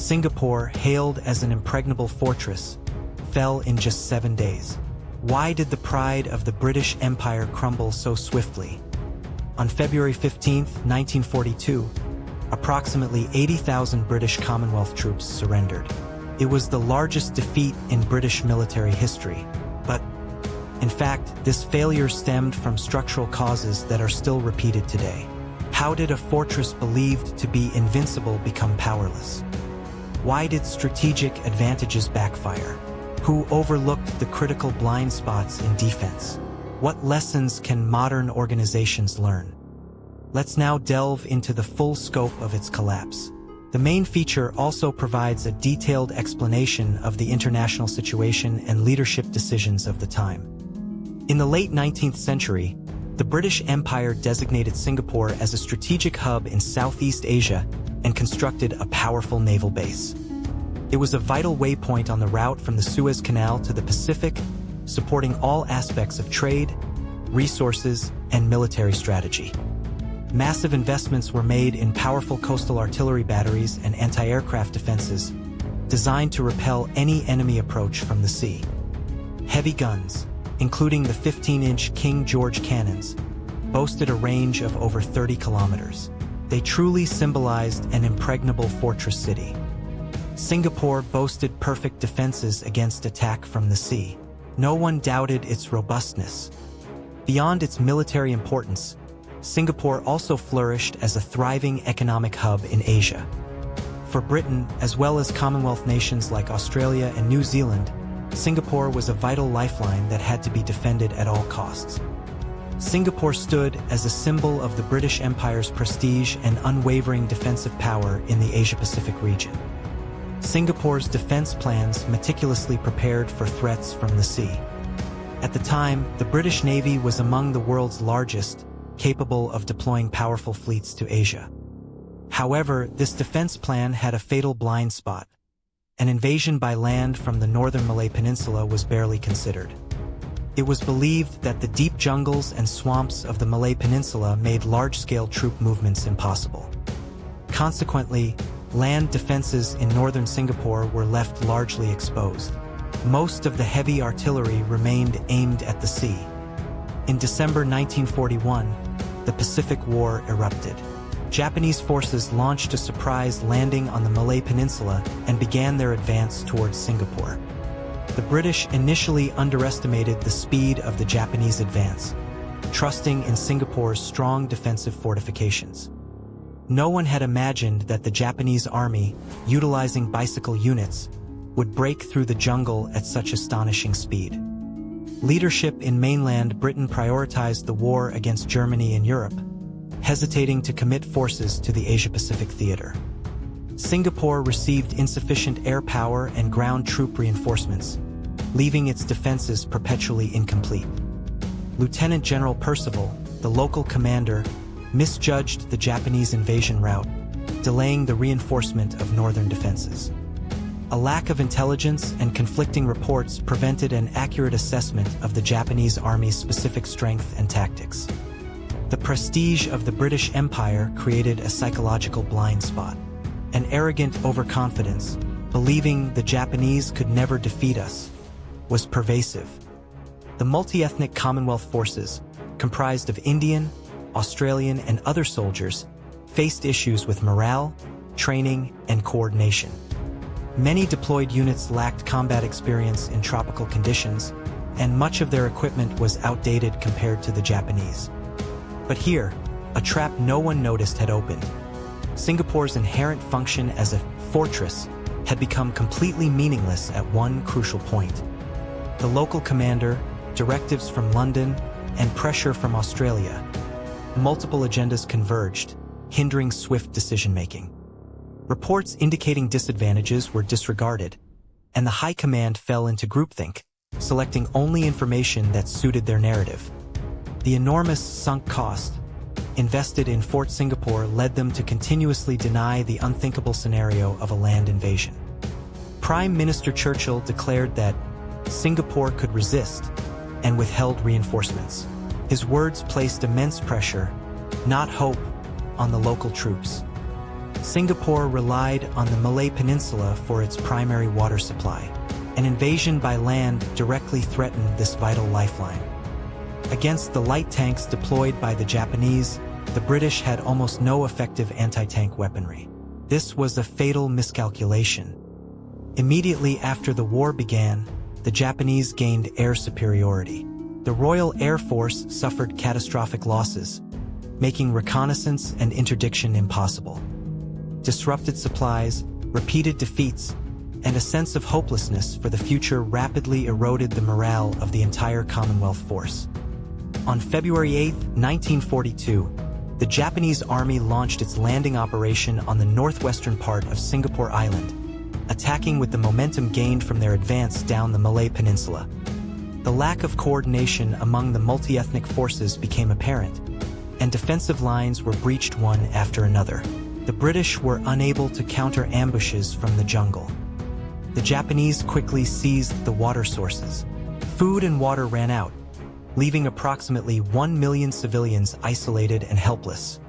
Singapore, hailed as an impregnable fortress, fell in just 7 days. Why did the pride of the British Empire crumble so swiftly? On February 15, 1942, approximately 80,000 British Commonwealth troops surrendered. It was the largest defeat in British military history, but, in fact, this failure stemmed from structural causes that are still repeated today. How did a fortress believed to be invincible become powerless? Why did strategic advantages backfire? Who overlooked the critical blind spots in defense? What lessons can modern organizations learn? Let's now delve into the full scope of its collapse. The main feature also provides a detailed explanation of the international situation and leadership decisions of the time. In the late 19th century, the British Empire designated Singapore as a strategic hub in Southeast Asia and constructed a powerful naval base. It was a vital waypoint on the route from the Suez Canal to the Pacific, supporting all aspects of trade, resources, and military strategy. Massive investments were made in powerful coastal artillery batteries and anti-aircraft defenses, designed to repel any enemy approach from the sea. Heavy guns, including the 15-inch King George cannons, boasted a range of over 30 kilometers. They truly symbolized an impregnable fortress city. Singapore boasted perfect defenses against attack from the sea. No one doubted its robustness. Beyond its military importance, Singapore also flourished as a thriving economic hub in Asia. For Britain, as well as Commonwealth nations like Australia and New Zealand, Singapore was a vital lifeline that had to be defended at all costs. Singapore stood as a symbol of the British Empire's prestige and unwavering defensive power in the Asia-Pacific region. Singapore's defense plans meticulously prepared for threats from the sea. At the time, the British Navy was among the world's largest, capable of deploying powerful fleets to Asia. However, this defense plan had a fatal blind spot. An invasion by land from the northern Malay Peninsula was barely considered. It was believed that the deep jungles and swamps of the Malay Peninsula made large-scale troop movements impossible. Consequently, land defenses in northern Singapore were left largely exposed. Most of the heavy artillery remained aimed at the sea. In December 1941, the Pacific War erupted. Japanese forces launched a surprise landing on the Malay Peninsula and began their advance towards Singapore. The British initially underestimated the speed of the Japanese advance, trusting in Singapore's strong defensive fortifications. No one had imagined that the Japanese army, utilizing bicycle units, would break through the jungle at such astonishing speed. Leadership in mainland Britain prioritized the war against Germany and Europe, hesitating to commit forces to the Asia-Pacific theater. Singapore received insufficient air power and ground troop reinforcements, leaving its defenses perpetually incomplete. Lieutenant General Percival, the local commander, misjudged the Japanese invasion route, delaying the reinforcement of northern defenses. A lack of intelligence and conflicting reports prevented an accurate assessment of the Japanese army's specific strength and tactics. The prestige of the British Empire created a psychological blind spot. An arrogant overconfidence, believing the Japanese could never defeat us, was pervasive. The multi-ethnic Commonwealth forces, comprised of Indian, Australian, and other soldiers, faced issues with morale, training, and coordination. Many deployed units lacked combat experience in tropical conditions, and much of their equipment was outdated compared to the Japanese. But here, a trap no one noticed had opened. Singapore's inherent function as a fortress had become completely meaningless at one crucial point. The local commander, directives from London, and pressure from Australia. Multiple agendas converged, hindering swift decision-making. Reports indicating disadvantages were disregarded, and the high command fell into groupthink, selecting only information that suited their narrative. The enormous sunk cost invested in Fort Singapore led them to continuously deny the unthinkable scenario of a land invasion. Prime Minister Churchill declared that Singapore could resist, and withheld reinforcements. His words placed immense pressure, not hope, on the local troops. Singapore relied on the Malay Peninsula for its primary water supply. An invasion by land directly threatened this vital lifeline. Against the light tanks deployed by the Japanese, the British had almost no effective anti-tank weaponry. This was a fatal miscalculation. Immediately after the war began, the Japanese gained air superiority. The Royal Air Force suffered catastrophic losses, making reconnaissance and interdiction impossible. Disrupted supplies, repeated defeats, and a sense of hopelessness for the future rapidly eroded the morale of the entire Commonwealth force. On February 8, 1942, the Japanese army launched its landing operation on the northwestern part of Singapore Island, attacking with the momentum gained from their advance down the Malay Peninsula. The lack of coordination among the multi-ethnic forces became apparent, and defensive lines were breached one after another. The British were unable to counter ambushes from the jungle. The Japanese quickly seized the water sources. Food and water ran out, leaving approximately 1 million civilians isolated and helpless.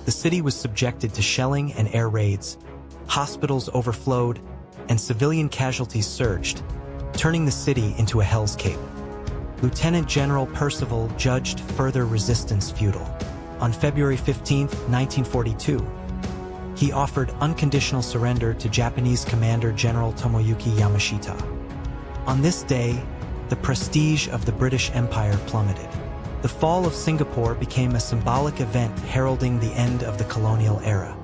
The city was subjected to shelling and air raids, hospitals overflowed, and civilian casualties surged, turning the city into a hell's cape. Lieutenant General Percival judged further resistance futile. On February 15, 1942, he offered unconditional surrender to Japanese Commander General Tomoyuki Yamashita. On this day, the prestige of the British Empire plummeted. The fall of Singapore became a symbolic event heralding the end of the colonial era.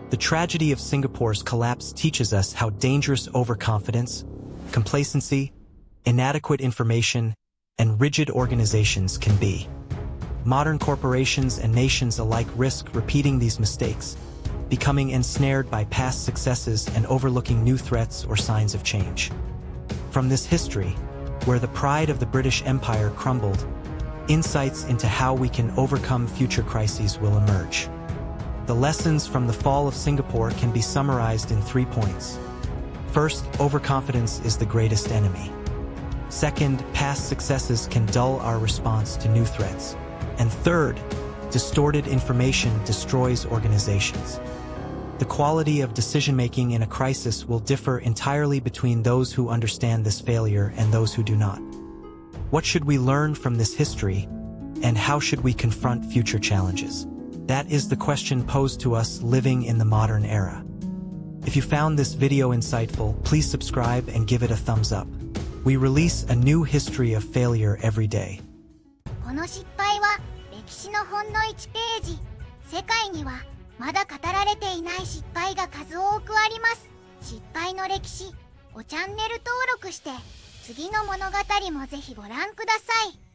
The tragedy of Singapore's collapse teaches us how dangerous overconfidence, complacency, inadequate information, and rigid organizations can be. Modern corporations and nations alike risk repeating these mistakes, becoming ensnared by past successes and overlooking new threats or signs of change. From this history, where the pride of the British Empire crumbled, insights into how we can overcome future crises will emerge. The lessons from the fall of Singapore can be summarized in 3 points. First, overconfidence is the greatest enemy. Second, past successes can dull our response to new threats. And third, distorted information destroys organizations. The quality of decision-making in a crisis will differ entirely between those who understand this failure and those who do not. What should we learn from this history, and how should we confront future challenges? That is the question posed to us living in the modern era. If you found this video insightful, please subscribe and give it a thumbs up. We release a new history of failure every day. この失敗は歴史のほんの1ページ。世界にはまだ語られていない失敗が数多くあります。失敗の歴史をチャンネル登録して次の物語もぜひご覧ください。